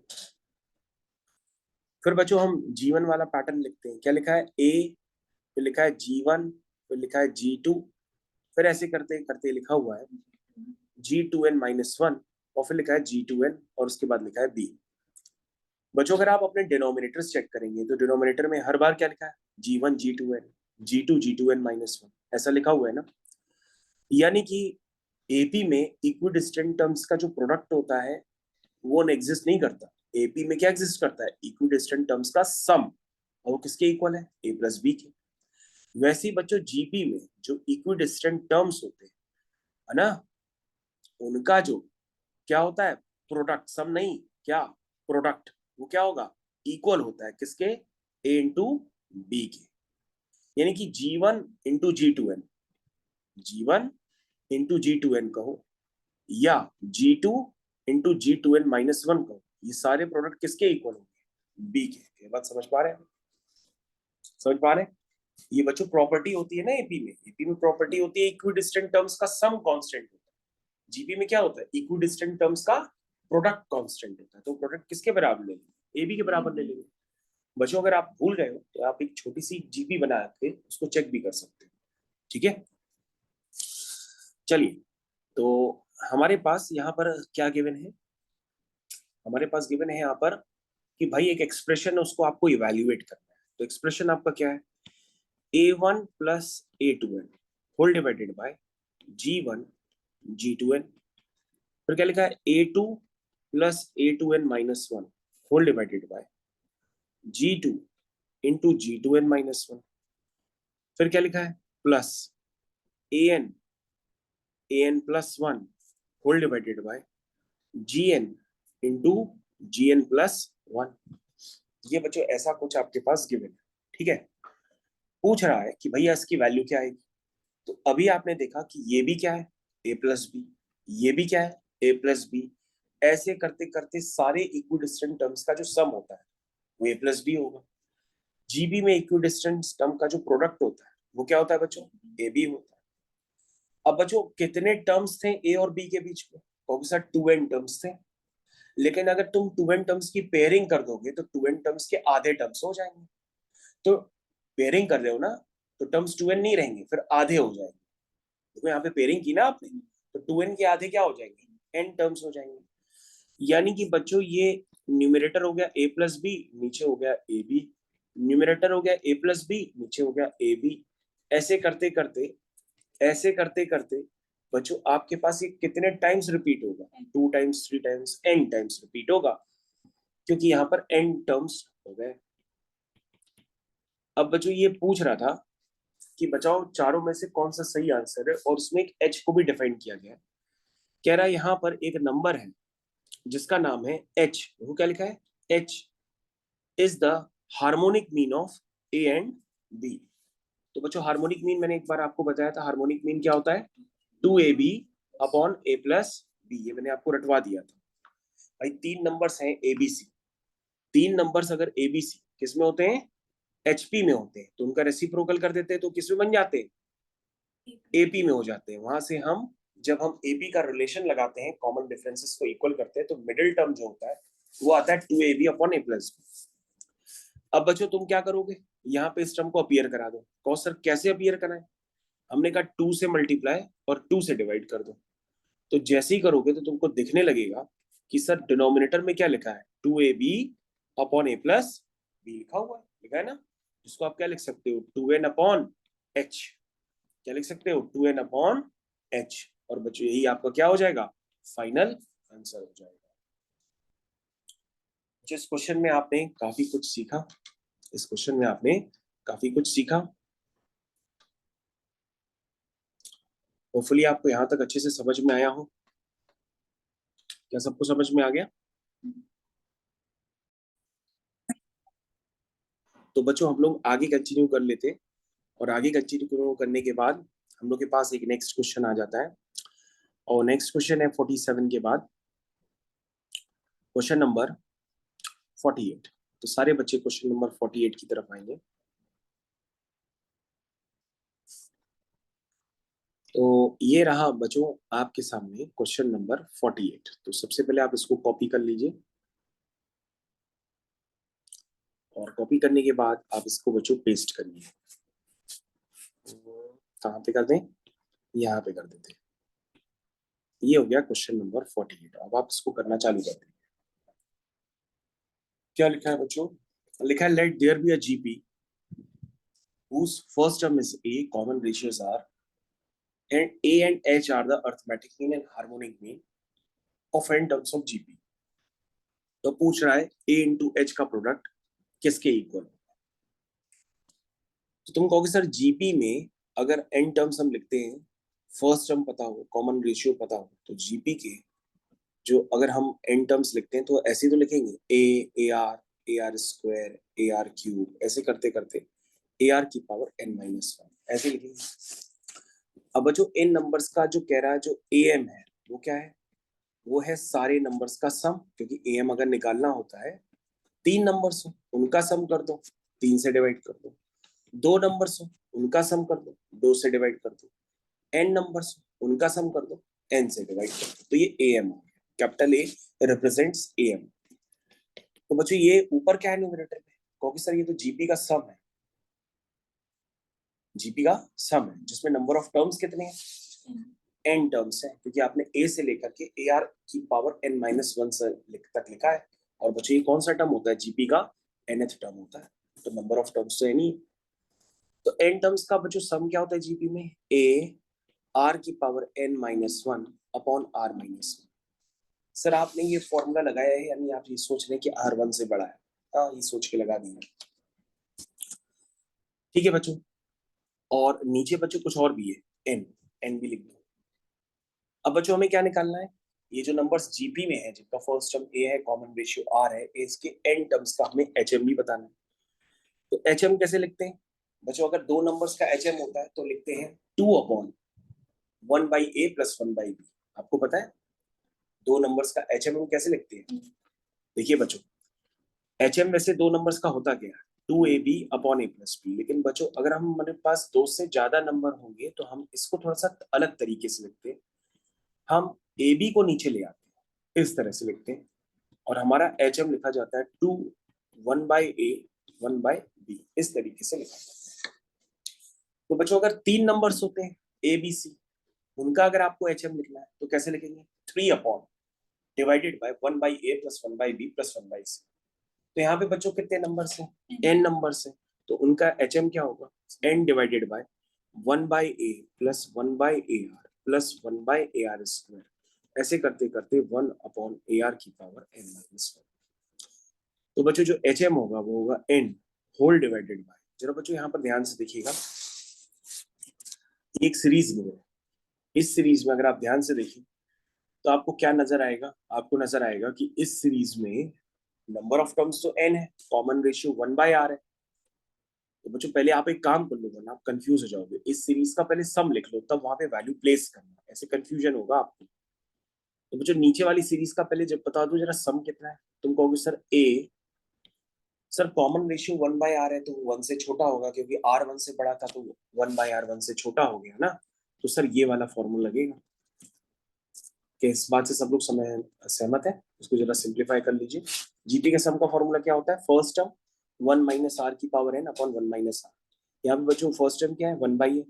फिर बच्चों हम G1 वाला पैटर्न लिखते हैं। क्या लिखा है? A, फिर लिखा है G1, फिर लिखा है G2, फिर ऐसे करते करते लिखा हुआ है G2n-1 और फिर लिखा है G2n और उसके बाद लिखा है B। बच्चों अगर आप अपने डिनोमिनेटर्स चेक करेंगे तो डिनोमिनेटर में हर बार क्या लिखा है? G1 G2n, G2 G2n-1, ऐसा लिखा हुआ है ना। यानी कि एपी में इक्विडिस्टेंट टर्म्स का जो प्रोडक्ट होता है वो एग्जिस्ट नहीं करता। एपी में क्या एग्जिस्ट करता है? इक्विडिस्टेंट टर्म्स का सम, और वो किसके इक्वल है? a प्लस बी के। वैसे ही बच्चों जीपी में जो इक्विडिस्टेंट टर्म्स होते हैं, है ना, उनका जो क्या होता है? प्रोडक्ट, सम नहीं, क्या? प्रोडक्ट। वो क्या होगा? इक्वल होता है किसके? ए इंटू बी के। यानी कि G1 into G2n, G1 into G2n कहो या G2 इंटू G2n-1 कहो, ये सारे प्रोडक्ट किसके इक्वल होंगे? बी के। ये बात समझ पा रहे हैं? समझ पा रहे हैं? ये बच्चों प्रॉपर्टी होती है ना एपी में। एपी में प्रॉपर्टी होती है इक्विडिस्टेंट टर्म्स का सम कांस्टेंट होता है। जीपी में क्या होता है? इक्विडिस्टेंट टर्म्स का प्रोडक्ट कांस्टेंट होता है। तो प्रोडक्ट किसके बराबर ले लेंगे? एबी के बराबर ले लेंगे। बच्चों अगर आप भूल गए हो तो आप एक छोटी सी जीपी बना के उसको चेक भी कर सकते हो, ठीक है? चलिए, तो हमारे पास यहाँ पर क्या गिवन है, हमारे पास गिवन है यहाँ पर कि भाई एक एक्सप्रेशन है, उसको आपको इवैल्यूएट करना है। तो एक्सप्रेशन आपका क्या है, a1 plus a2n whole divided bye g1 g2n, फिर क्या लिखा है a2 plus a2n minus 1 whole divided by g2 into g2n minus 1, फिर क्या लिखा है plus an plus 1 whole divided by gn into gn plus 1। ये बच्चों ऐसा कुछ आपके पास गिवन है, ठीक है। पूछ रहा है कि भैया इसकी वैल्यू क्या आएगी। तो अभी आपने देखा कि ये भी क्या है a प्लस बी, ये भी क्या है a प्लस बी, ऐसे करते करते सारे इक्विडिस्टेंट टर्म्स का जो सम होता है वो a प्लस बी होगा। जीबी में इक्विडिस्टेंट टर्म का जो प्रोडक्ट होता है वो क्या होता है बच्चों, ए बी होता है। अब बच्चों कितने टर्म्स थे ए और बी के बीच में, क्योंकि सर 2n टर्म्स थे, लेकिन अगर तुम 2n टर्म्स की पेयरिंग कर दोगे तो 2n टर्म्स के आधे टर्म्स हो जाएंगे। तो पेयरिंग कर रहे हो ना, तो टर्म्स 2n नहीं रहेंगे, फिर आधे हो जाएंगे। देखो यहाँ पे पेयरिंग की ना आपने, तो 2n के आधे क्या हो जाएंगे, n टर्म्स हो जाएंगे। यानी कि बच्चों ये न्यूमरेटर हो गया a प्लस बी, नीचे हो गया ए बी, न्यूमरेटर हो गया a प्लस बी, नीचे हो गया ए बी। ऐसे करते करते, ऐसे करते करते बच्चों आपके पास ये कितने टाइम्स रिपीट होगा, 2 times 3 times n times repeat होगा, क्योंकि यहाँ पर n टर्म्स हो गए। अब बच्चों ये पूछ रहा था कि बचाओ चारों में से कौन सा सही आंसर है, और उसमें एक h को भी डिफाइन किया गया है। कह रहा है यहाँ पर एक नंबर है जिसका नाम है h, वो क्या लिखा है, h is the harmonic mean of a and b। तो बच्चों हार्मोनिक मीन मैंने एक बार आपको बताया था, हार्मोनिक मीन क्या होता है, 2ab upon a plus B, ये मैंने आपको रटवा दिया था। भाई 3 नंबर्स हैं एबीसी, 3 नंबर्स अगर एबीसी किस में होते हैं, एचपी में होते हैं, तो उनका रेसिप्रोकल कर देते हैं तो किस में बन जाते हैं, एपी में हो जाते हैं। वहां से हम जब हम एपी का रिलेशन लगाते हैं, कॉमन डिफरेंसेस को इक्वल करते हैं, तो मिडिल टर्म जो होता है वो आता है 2ab upon a plus B. अब बच्चों तुम क्या करोगे, यहाँ पे इस टर्म को अपीयर करा दो। कहो सर कैसे अपीयर कराएं, हमने कहा 2 से मल्टीप्लाई और 2 से डिवाइड कर दो। तो जैसे ही करोगे तो तुमको दिखने लगेगा कि सर डिनोमिनेटर में क्या लिखा है, 2ab upon a plus B लिखा है ना, जिसको आप क्या लिख सकते हो, 2n अपॉन h, क्या लिख सकते हो, 2n अपॉन h। और बच्चों यही आपका क्या हो जाएगा, फाइनल आंसर हो जाएगा। इस क्वेश्चन में आपने काफी कुछ सीखा, इस क्वेश्चन में आपने काफी कुछ सीखा। होपफुली आपको यहाँ तक अच्छे से समझ में आया हो। क्या सबको समझ में आ गया। तो बच्चों हम लोग आगे कंटिन्यू कर लेते हैं, और आगे कंटिन्यू करने के बाद हम लोग के पास एक नेक्स्ट क्वेश्चन आ जाता है, और नेक्स्ट क्वेश्चन है 47 के बाद क्वेश्चन नंबर 48। तो सारे बच्चे क्वेश्चन नंबर 48 की तरफ आएंगे। तो ये रहा बच्चों आपके सामने क्वेश्चन नंबर 48। तो सबसे पहले आप इसको कॉपी कर लीजिए, और कॉपी करने के बाद आप इसको बच्चों पेस्ट करिए। कहाँ पे कर दें, यहाँ पे कर देते हैं। ये हो गया क्वेश्चन नंबर 48। अब आप इसको करना चालू कर दें। क्या लिखा है बच्चों, लिखा है let there be a GP whose first term is a, common ratios are, and a and h are the arithmetic mean and harmonic mean of n terms of gp। तो पूछ रहा है a इंटू एच का product किसके equal. तो तुम कहोगे sir GP में अगर n टर्म्स हम लिखते हैं, फर्स्ट टर्म पता हो, कॉमन रेशियो पता हो, तो जीपी के जो अगर हम n टर्म्स लिखते हैं तो ऐसे तो लिखेंगे A R square, A R cube, ऐसे करते करते ए आर की पावर n-1 ऐसे लिखेंगे। अब बच्चों इन नंबर्स का जो कह रहा है, जो एम है वो क्या है, वो है सारे नंबर्स का सम, क्योंकि एम अगर निकालना होता है 3 नंबर्स हो उनका सम कर दो, 3 से डिवाइड कर दो, 2 नंबर्स हो उनका सम कर दो, 2 से डिवाइड कर दो, n नंबर्स हो उनका सम कर दो, n से डिवाइड कर दो। तो ये एम हो गया, कैपिटल ए रिप्रेजेंट्स एम। तो बच्चों ये ऊपर क्या है न्यूमरेटर में, क्योंकि सर ये तो जीपी का सम है, जीपी का सम है जिसमें नंबर ऑफ टर्म्स कितने हैं, n टर्म्स है, क्योंकि आपने a से लेकर के ar की पावर n-1 से तक लिखा है। और बच्चों ये कौन सा टर्म होता है, जीपी का nth टर्म होता है, तो नंबर ऑफ टर्म्स तो n ही। तो n टर्म्स का बच्चों सम क्या होता है जीपी में, a r की power n-1 upon r-1। Sir आपने ये फॉर्मूला लगाया है, यानी आप ये सोच रहे हैं कि r1 से बड़ा है। हाँ, ये सोच के लगा दिया, ठीक है बच्चों। और नीचे बच्चों कुछ और भी है, n भी लिख दो। अब बच्चों हमें क्या निकालना है, ये जो नंबर्स जीपी में है, जिनका फर्स्ट टर्म a है, कॉमन रेशियो r है, इसके n टर्म्स का हमें एचएम भी बताना है। तो एचएम कैसे लिखते हैं बच्चों, अगर दो नंबर्स का एचएम होता है तो लिखते हैं 2/1/a + 1/b। आपको पता है दो नंबर्स का एचएम हम कैसे लिखते हैं? देखिए बच्चों, एचएम वैसे दो नंबर्स का होता क्या है, 2ab/a + b। लेकिन बच्चों अगर हमारे पास दो से ज्यादा नंबर होंगे तो हम इसको थोड़ा सा अलग तरीके से लिखते हैं। हम ए बी को नीचे ले आते हैं, इस तरह से लिखते हैं, और हमारा एच एम लिखा जाता है 2 1/a 1/b, इस तरीके से लिखा जाता है। तो बच्चों अगर तीन नंबर्स होते हैं ए बी सी, उनका अगर आपको एच एम लिखना है तो कैसे लिखेंगे, 3/(1/a + 1/b + 1/c)। तो यहाँ पे बच्चों कितने नंबर्स हैं, n नंबर्स हैं, तो उनका एच एम क्या होगा, n/(1/a + 1/ar + 1/ar²। ऐसे करते करते 1/ar की पावर n-1। तो बच्चों जो एच एम होगा वो होगा n होल डिवाइडेड बाय, जरा बच्चों यहाँ पर ध्यान से देखिएगा, एक सीरीज में है। इस सीरीज में अगर आप ध्यान से देखें तो आपको क्या नजर आएगा, आपको नजर आएगा कि इस सीरीज में नंबर ऑफ टर्म्स तो n है, कॉमन रेशियो 1/r है। तो बच्चों पहले आप एक काम कर लो, वरना आप कंफ्यूज हो जाओगे। इस सीरीज का पहले सम लिख लो, तब वहां पे वैल्यू प्लेस करना, ऐसे कंफ्यूजन होगा आपको। तो बच्चों नीचे वाली सीरीज का पहले जब बता दो जरा सम कितना है, तुम कहोगे sir a, sir common ratio 1/r है तो 1 से छोटा होगा, क्योंकि r 1 से बड़ा था तो 1/r 1 से छोटा हो गया ना। तो सर ये वाला फॉर्मूला लगेगा। कि इस बात से सब लोग सहमत है? इसको जरा सिंप्लीफाई कर लीजिए। जीपी के सम का फॉर्मूला क्या होता है, फर्स्ट टर्म 1 - r की पावर n अपॉन 1 - r। यहाँ पे बच्चों फर्स्ट टर्म क्या है, 1/a,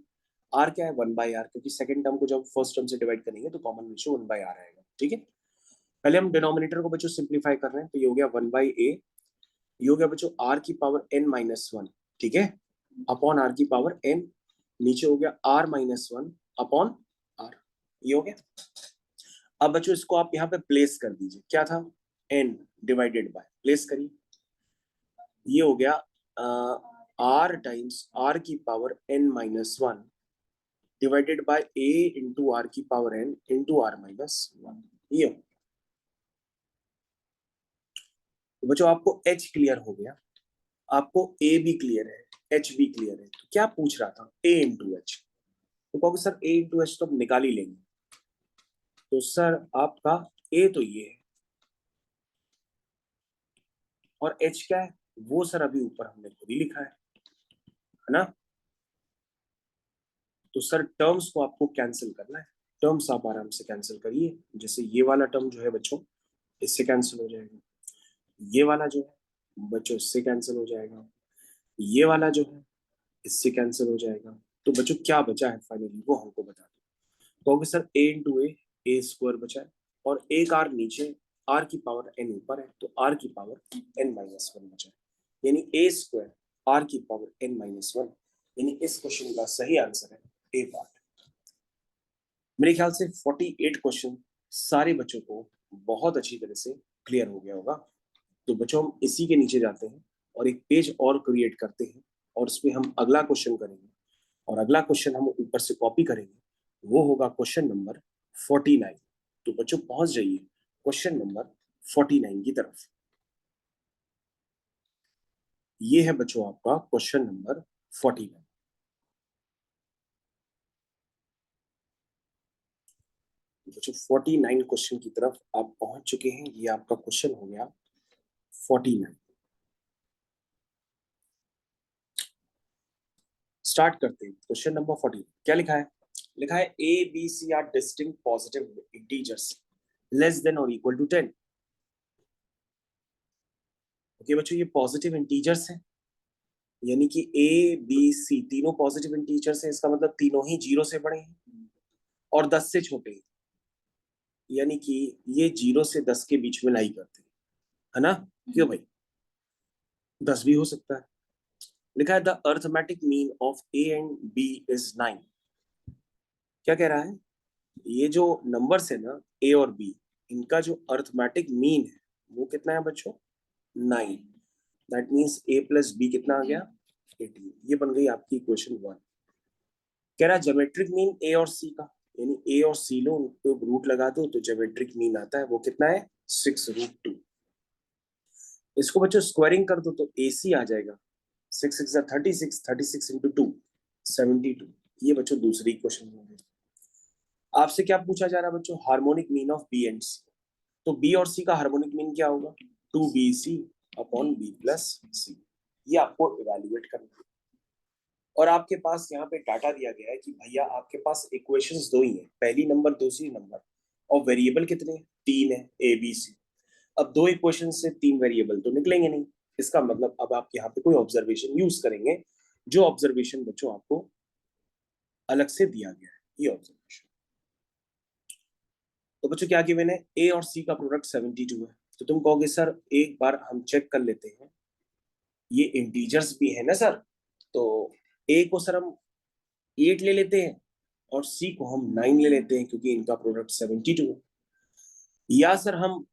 r क्या है 1/r, क्योंकि सेकंड टर्म को जब फर्स्ट टर्म से डिवाइड करेंगे तो कॉमन रेशियो 1/r आएगा, ठीक है। पहले हम डिनोमिनेटर को बच्चों सिंप्लीफाई कर रहे हैं, तो ये हो गया 1/a, ये हो गया बच्चों r की पावर n-1, ठीक है, अपॉन r की पावर n, नीचे हो गया r-1 अपॉन r, ये हो गया। अब बच्चों इसको आप यहाँ पे प्लेस कर दीजिए, क्या था, n डिवाइडेड बाय, प्लेस करिए, ये हो गया r टाइम्स r की power n-1 divided by a into r की पावर n इंटू r-1, ये। तो बच्चों आपको h क्लियर हो गया, आपको a भी क्लियर है, h भी क्लियर है, तो क्या पूछ रहा था, a इंटू h। तो कहोगे सर a इंटू h तो निकाल ही लेंगे। तो सर आपका a तो ये है, और h क्या है, वो सर अभी ऊपर हमने खुद ही लिखा है ना। तो सर टर्म्स को आपको कैंसिल करना है, टर्म्स आप आराम से कैंसिल करिए। जैसे ये वाला टर्म जो है बच्चों इससे कैंसिल हो जाएगा, ये वाला जो है बच्चों इससे कैंसिल हो जाएगा, ये वाला जो है इससे कैंसिल हो जाएगा। तो बच्चों क्या बचा है फाइनली, वो हमको बता दो। कहोगे sir a into A square बचा है, और एक आर नीचे, आर की पावर n ऊपर है, तो आर की पावर n-1 बचा है, यानी a स्क्वायर आर की पावर n-1। यानी इस क्वेश्चन का सही आंसर है ए पार्ट। मेरे ख्याल से 48 क्वेश्चन सारे बच्चों को बहुत अच्छी तरह से क्लियर हो गया होगा। तो बच्चों हम इसी के नीचे जाते हैं और एक पेज और क्रिएट करते हैं, और उसमें हम अगला क्वेश्चन करेंगे, और अगला क्वेश्चन हम ऊपर से कॉपी करेंगे, वो होगा क्वेश्चन नंबर 49। तो बच्चों पहुंच जाइए क्वेश्चन नंबर 49 की तरफ। ये है बच्चों आपका क्वेश्चन नंबर 49। बच्चों 49 क्वेश्चन की तरफ आप पहुंच चुके हैं, ये आपका क्वेश्चन हो गया 49। स्टार्ट करते हैं क्वेश्चन नंबर 40। क्या लिखा है, लिखा है a b c are distinct positive integers less than और इक्वल टू 10। ओके बच्चों, ये पॉजिटिव इंटीजर्स हैं, यानी कि ए बी सी तीनों पॉजिटिव इंटीजर्स हैं, इसका मतलब तीनों ही जीरो से बड़े हैं। और 10 से छोटे हैं, यानी कि ये 0 से 10 के बीच में लाई करते हैं, है ना? क्यों भाई? 10 भी हो सकता है। लिखा है the arithmetic mean of a and b is 9। क्या कह रहा है? ये जो नंबर्स है ना, ए और बी, इनका जो अर्थमेटिक मीन है वो कितना है बच्चों? 9। That means a plus b कितना आ गया? 18। ये बन गई आपकी इक्वेशन 1। कह रहा है ज्योमेट्रिक मीन ए और सी का, यानी ए और सी लो, उनको रूट लगा दो तो ज्योमेट्रिक मीन आता है, वो कितना है? 6√2। इसको बच्चों स्क्वायरिंग कर दो तो ए सी आ जाएगा। 6 6 36, 36 इंटू 2 72। ये बच्चों दूसरी क्वेश्चन होंगे। आपसे क्या पूछा जा रहा है बच्चों? Harmonic mean of B and C. तो बी और सी का हार्मोनिक मीन क्या होगा? 2bc अपॉन बी प्लस सी। ये आपको इवेल्युएट करना है। और आपके पास यहाँ पे डाटा दिया गया है कि भैया आपके पास इक्वेशंस दो ही हैं, पहली नंबर दूसरी नंबर, और वेरिएबल कितने हैं? 3 है, ए बी सी। अब दो इक्वेशन से 3 वेरिएबल तो निकलेंगे नहीं। इसका मतलब अब आप यहाँ पे कोई ऑब्जर्वेशन यूज करेंगे, जो ऑब्जर्वेशन बच्चों आपको अलग से दिया गया है, ये ऑब्जर्वेशन। तो बच्चों क्या गिवन है? ए और सी का प्रोडक्ट 72 है। तो तुम कहोगे सर एक बार हम चेक कर लेते हैं, ये इंटीजर्स भी है ना सर, तो ए को सर हम 8 ले लेते हैं और सी को हम 9 ले लेते हैं क्योंकि इनका प्रोडक्ट 72 है। या सर हम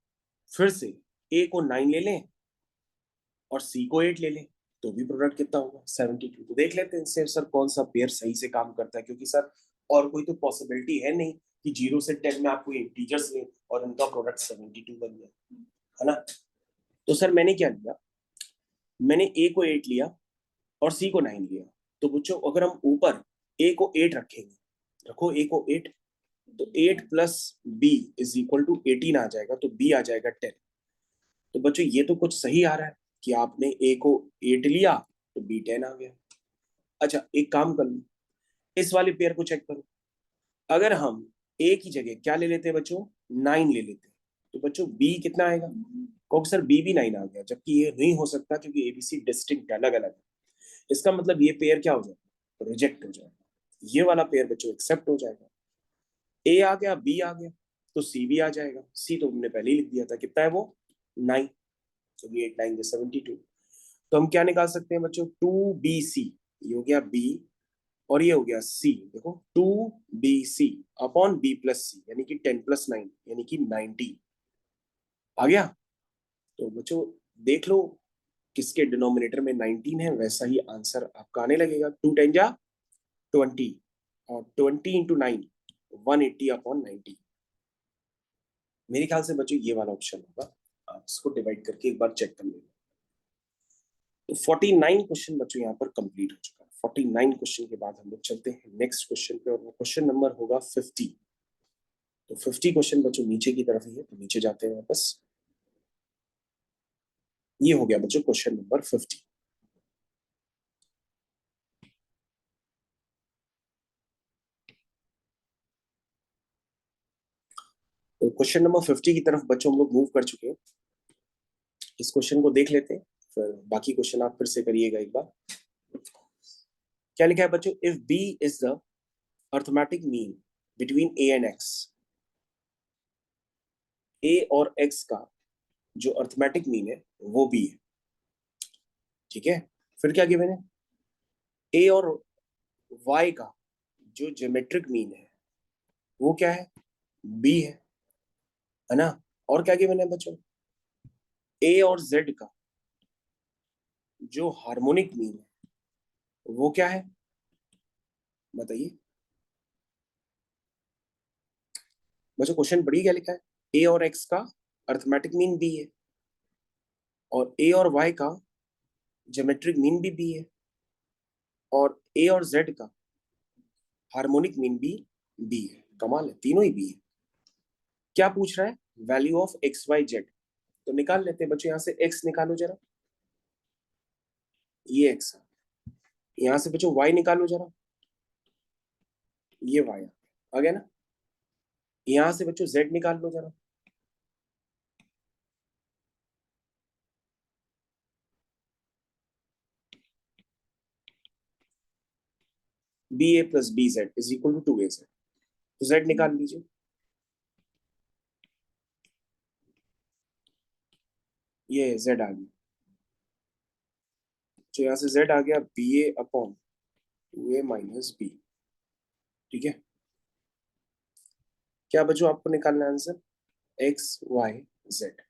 फिर से ए को 9 ले लें और सी को 8 ले लें, तो भी प्रोडक्ट कितना होगा? 72। तो देख लेते हैं इनसे सर कौन सा पेयर सही से काम करता है, क्योंकि सर और कोई तो पॉसिबिलिटी है नहीं कि 0 से 10 में आप कोई इंटीजर्स लें और उनका प्रोडक्ट 72 बन जाए, है ना? तो सर मैंने क्या लिया, मैंने ए को 8 लिया और सी को 9 लिया। तो बच्चों अगर हम ऊपर ए को 8 रखेंगे, रखो ए को 8, तो 8 plus b is equal to 18 आ जाएगा, तो बी आ जाएगा 10। तो बच्चों ये तो कुछ सही आ रहा है कि आपने ए को 8 लिया तो बी 10 आ गया। अच्छा एक काम कर लो, इस वाले पेयर को चेक करो। अगर हम ए की जगह क्या ले लेते हैं बच्चों? 9 ले लेते हैं, तो बच्चों बी कितना आएगा? कहो सर बी भी 9 आ गया, जबकि ये नहीं हो सकता क्योंकि एबीसी डिस्टिंक्ट अलग अलग है। इसका मतलब ये पेयर क्या हो जाएगा? रिजेक्ट हो जाएगा। ये वाला पेयर बच्चों एक्सेप्ट हो जाएगा। ए आ गया, बी आ गया, तो सी भी आ जाएगा। सी तो हमने पहले ही लिख दिया था, कितना है वो? 9। तो ये 8 9 72। तो हम क्या निकाल सकते हैं बच्चों? 2bc, ये हो गया बी और ये हो गया सी। देखो 2bc अपॉन बी प्लस सी, यानी कि 10 प्लस 9 यानी कि 90 आ गया। तो बच्चों देख लो किसके डिनोमिनेटर में 19 है, वैसा ही आंसर आपका आने लगेगा। 2 10 जा 20 और 20 इंटू 9 180 अपॉन 90। मेरे ख्याल से बच्चों ये वाला ऑप्शन होगा। आप इसको डिवाइड करके एक बार चेक कर लेंगे। तो 49 क्वेश्चन बच्चों यहाँ पर कंप्लीट हो चुका है। 49 क्वेश्चन के बाद हम लोग चलते हैं नेक्स्ट क्वेश्चन पे, और वो क्वेश्चन नंबर होगा 50। तो 50 क्वेश्चन बच्चों नीचे की तरफ ही है, तो नीचे जाते हैं वापस। ये हो गया बच्चों क्वेश्चन नंबर 50। तो क्वेश्चन नंबर 50 की तरफ बच्चों हम लोग मूव कर चुके हैं। इस क्वेश्चन को देख लेते हैं, फिर बाकी क्वेश्चन आप फिर से करिएगा एक बार। क्या लिखा है बच्चों? If B is the arithmetic mean between A and X, A और एक्स का जो अर्थमेटिक मीन है वो बी है, ठीक है? फिर क्या गिवन है? ए और वाई का जो ज्योमेट्रिक मीन है वो क्या है? बी है ना? और क्या गिवन है बच्चों? ए और जेड का जो हार्मोनिक मीन है वो क्या है? बताइए बच्चों, क्वेश्चन पढ़िए क्या लिखा है। ए और एक्स का अर्थमेटिक मीन बी है और ए और वाई का ज्योमेट्रिक मीन भी बी है और ए और जेड का हार्मोनिक मीन भी बी है। कमाल है, तीनों ही बी है। क्या पूछ रहा है? Value of x y z. तो निकाल लेते हैं बच्चों, यहां से एक्स निकालो जरा, ये एक्स है। यहां से बच्चों वाई निकालो जरा, ये वाई आ गया ना? यहां से बच्चों जेड निकाल लो जरा, b a plus b z is equal to 2 a z. तो z निकाल लीजिए। ये z आ गया, तो यहाँ से z आ गया b a upon two A minus b. ठीक है, क्या बच्चों आपको निकालना है आंसर? X y z.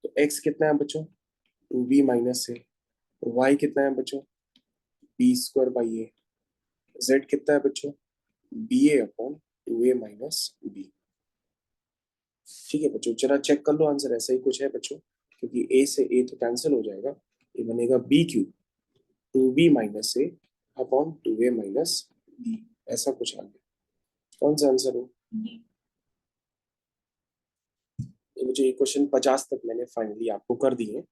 तो x कितना है बच्चों? Two B minus a. y कितना है बच्चों? B square by a. z कितना है बच्चों? B a upon two A minus b. ठीक है बच्चों, जरा चेक कर लो आंसर, ऐसा ही कुछ है बच्चों, क्योंकि a से a तो कैंसिल हो जाएगा, ये बनेगा B cube two B minus A upon two A minus B, ऐसा कुछ आ गया। कौन सा आंसर हो? तो मुझे ये क्वेश्चन 50 तक मैंने फाइनली आपको कर दिए।